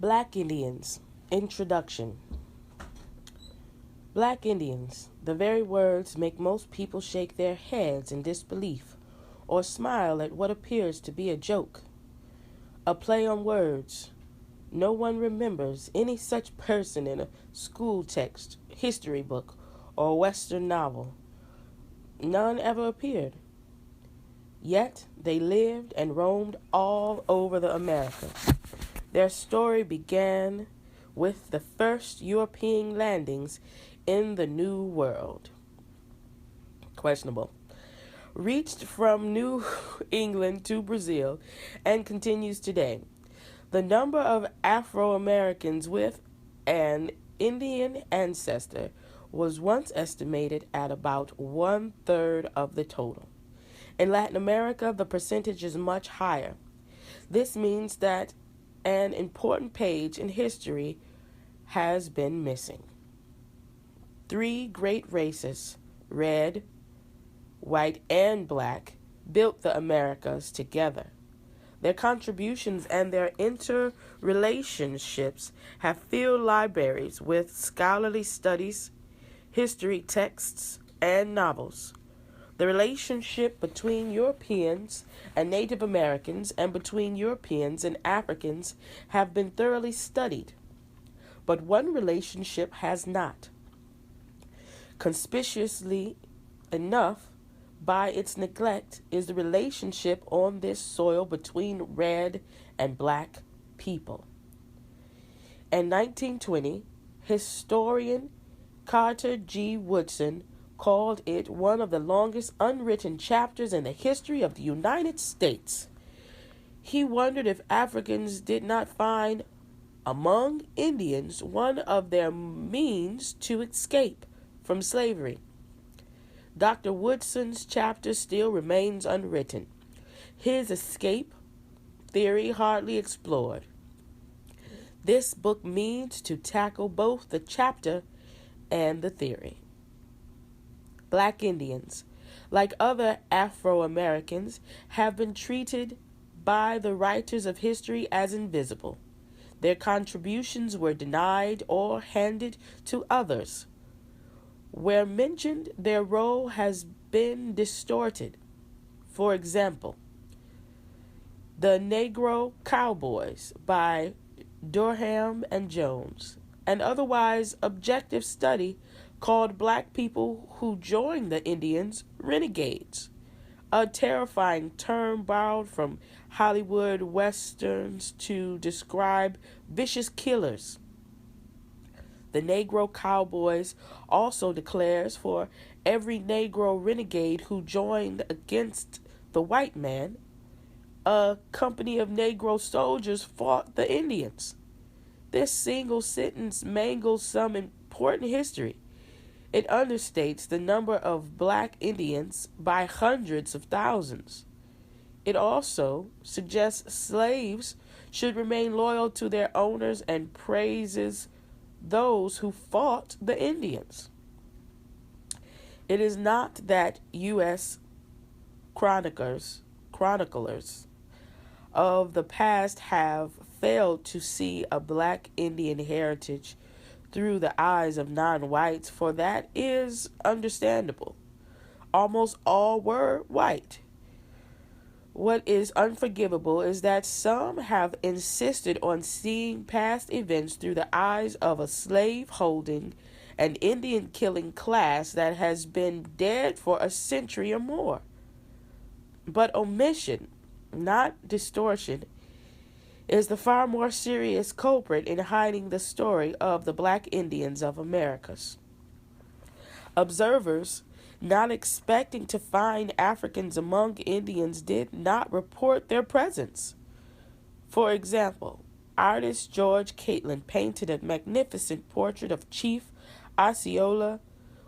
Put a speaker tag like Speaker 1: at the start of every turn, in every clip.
Speaker 1: Black Indians. Introduction. Black Indians. The very words make most people shake their heads in disbelief or smile at what appears to be a joke. A play on words. No one remembers any such person in a school text, history book, or Western novel. None ever appeared. Yet they lived and roamed all over the Americas. Their story began with the first European landings in the New World. Questionable. Reached from New England to Brazil and continues today. The number of Afro-Americans with an Indian ancestor was once estimated at about 1/3 of the total. In Latin America, the percentage is much higher. This means that an important page in history has been missing. 3 great races, red, white, and black, built the Americas together. Their contributions and their interrelationships have filled libraries with scholarly studies, history texts, and novels. The relationship between Europeans and Native Americans and between Europeans and Africans have been thoroughly studied, but one relationship has not. Conspicuously enough, by its neglect, is the relationship on this soil between red and black people. In 1920, historian Carter G. Woodson called it one of the longest unwritten chapters in the history of the United States. He wondered if Africans did not find among Indians one of their means to escape from slavery. Dr. Woodson's chapter still remains unwritten, his escape theory hardly explored. This book means to tackle both the chapter and the theory. Black Indians, like other Afro-Americans, have been treated by the writers of history as invisible. Their contributions were denied or handed to others. Where mentioned, their role has been distorted. For example, The Negro Cowboys by Durham and Jones, an otherwise objective study called black people who joined the Indians renegades, a terrifying term borrowed from Hollywood westerns to describe vicious killers. The Negro Cowboys also declares for every Negro renegade who joined against the white man, a company of Negro soldiers fought the Indians. This single sentence mangles some important history. It understates the number of black Indians by hundreds of thousands. It also suggests slaves should remain loyal to their owners and praises those who fought the Indians. It is not that U.S. chroniclers of the past have failed to see a black Indian heritage through the eyes of non-whites, for that is understandable. Almost all were white. What is unforgivable is that some have insisted on seeing past events through the eyes of a slave-holding and Indian-killing class that has been dead for a century or more. But omission, not distortion, is the far more serious culprit in hiding the story of the black Indians of Americas. Observers, not expecting to find Africans among Indians, did not report their presence. For example, artist George Catlin painted a magnificent portrait of Chief Osceola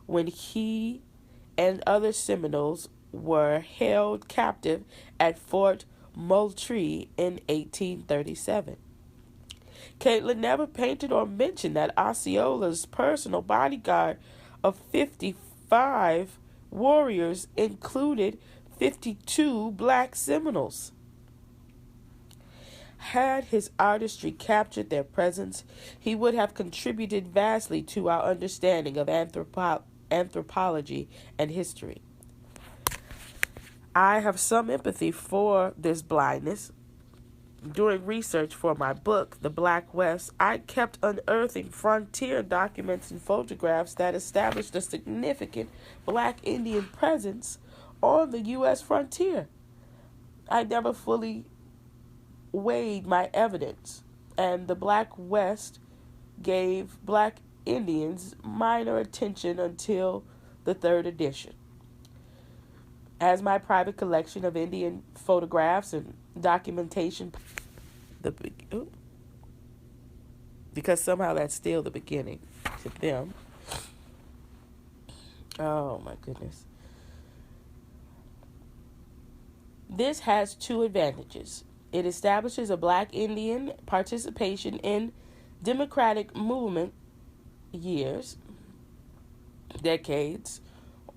Speaker 1: when he and other Seminoles were held captive at Fort Moultrie in 1837. Catlin never painted or mentioned that Osceola's personal bodyguard of 55 warriors included 52 black Seminoles. Had his artistry captured their presence, he would have contributed vastly to our understanding of anthropology and history. I have some empathy for this blindness. During research for my book, The Black West, I kept unearthing frontier documents and photographs that established a significant Black Indian presence on the U.S. frontier. I never fully weighed my evidence, and The Black West gave Black Indians minor attention until the third edition. As my private collection of Indian photographs and documentation, because somehow that's still the beginning to them. Oh my goodness. This has two advantages. It establishes a Black Indian participation in democratic movement years, decades,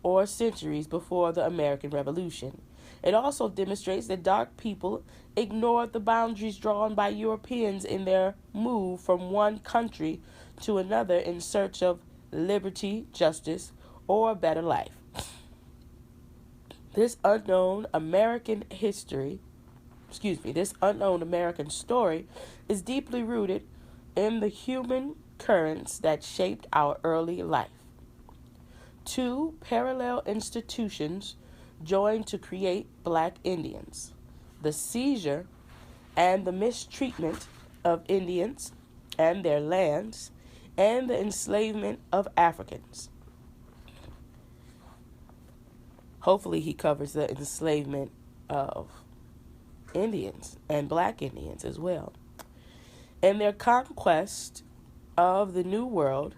Speaker 1: or centuries before the American Revolution. It also demonstrates that dark people ignored the boundaries drawn by Europeans in their move from one country to another in search of liberty, justice, or a better life. This unknown American story is deeply rooted in the human currents that shaped our early life. Two parallel institutions joined to create Black Indians: the seizure and the mistreatment of Indians and their lands, and the enslavement of Africans. Hopefully he covers the enslavement of Indians and Black Indians as well. In their conquest of the New World,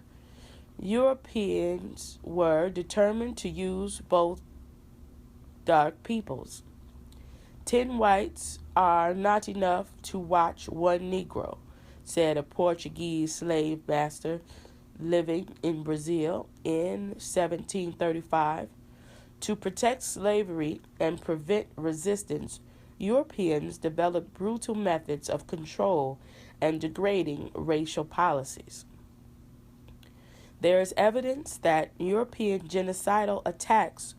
Speaker 1: Europeans were determined to use both dark peoples. 10 whites are not enough to watch one Negro, said a Portuguese slave master living in Brazil in 1735. To protect slavery and prevent resistance, Europeans developed brutal methods of control and degrading racial policies. There is evidence that European genocidal attacks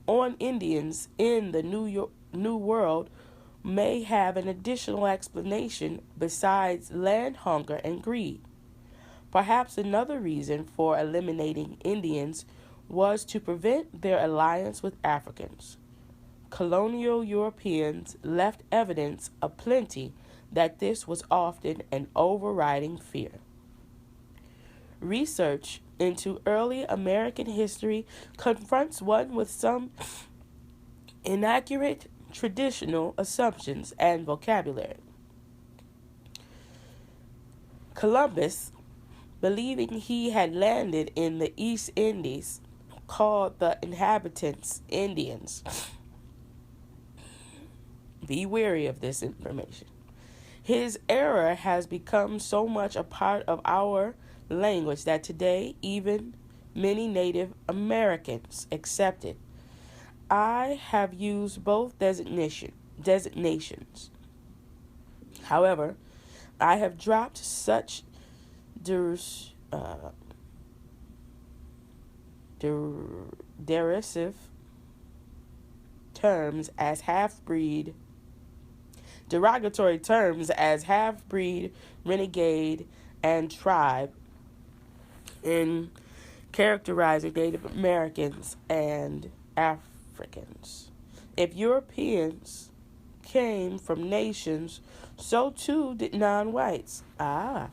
Speaker 1: on Indians in the New World may have an additional explanation besides land hunger and greed. Perhaps another reason for eliminating Indians was to prevent their alliance with Africans. Colonial Europeans left evidence aplenty that this was often an overriding fear. Research into early American history confronts one with some inaccurate traditional assumptions and vocabulary. Columbus, believing he had landed in the East Indies, called the inhabitants Indians. Be wary of this information. His error has become so much a part of our language that today even many Native Americans accept it. I have used both designations. However, I have dropped such derisive terms as half-breed, derogatory terms as half-breed, renegade, and tribe in characterizing Native Americans and Africans. If Europeans came from nations, so too did non-whites. I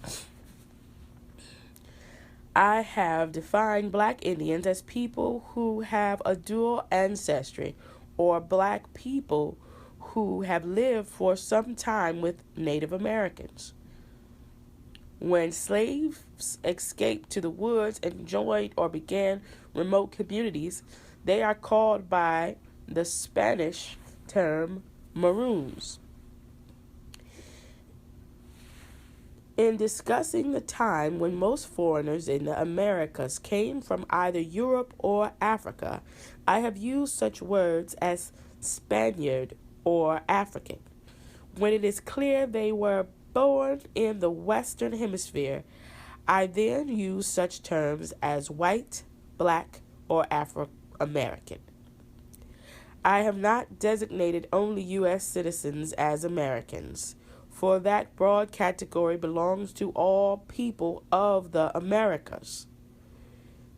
Speaker 1: have defined Black Indians as people who have a dual ancestry, or Black people who have lived for some time with Native Americans. When slaves escaped to the woods and joined or began remote communities, they are called by the Spanish term Maroons. In discussing the time when most foreigners in the Americas came from either Europe or Africa, I have used such words as Spaniard or African, when it is clear they were born in the Western Hemisphere, I then use such terms as white, black, or Afro-American. I have not designated only U.S. citizens as Americans, for that broad category belongs to all people of the Americas.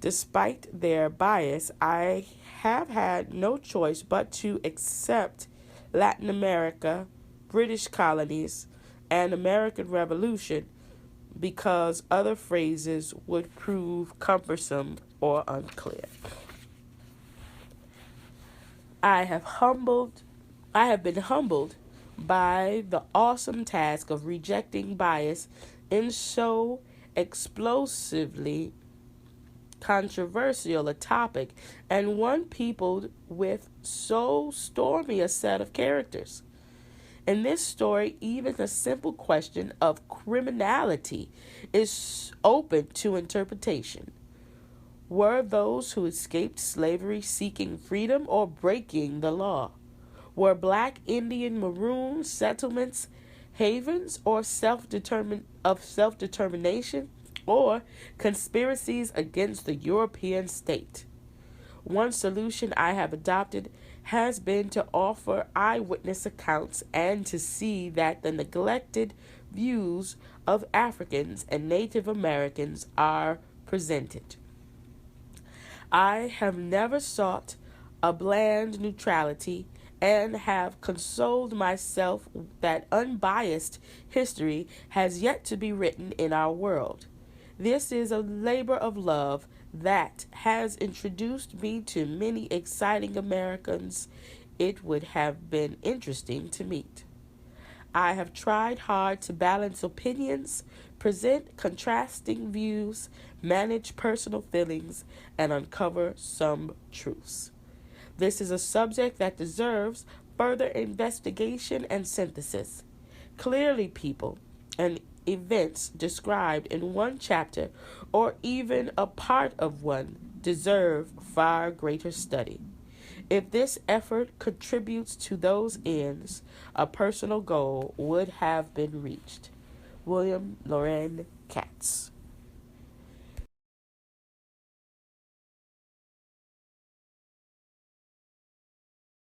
Speaker 1: Despite their bias, I have had no choice but to accept Latin America, British colonies, and American Revolution because other phrases would prove cumbersome or unclear. I have been humbled by the awesome task of rejecting bias in so explosively controversial a topic, and one peopled with so stormy a set of characters. In this story, even the simple question of criminality is open to interpretation. Were those who escaped slavery seeking freedom or breaking the law? Were black Indian maroon settlements havens or self-determination or conspiracies against the European state? One solution I have adopted has been to offer eyewitness accounts and to see that the neglected views of Africans and Native Americans are presented. I have never sought a bland neutrality and have consoled myself that unbiased history has yet to be written in our world. This is a labor of love that has introduced me to many exciting Americans it would have been interesting to meet. I have tried hard to balance opinions, present contrasting views, manage personal feelings, and uncover some truths. This is a subject that deserves further investigation and synthesis. Clearly, people and events described in one chapter or even a part of one deserve far greater study. If this effort contributes to those ends, a personal goal would have been reached. William Loren Katz.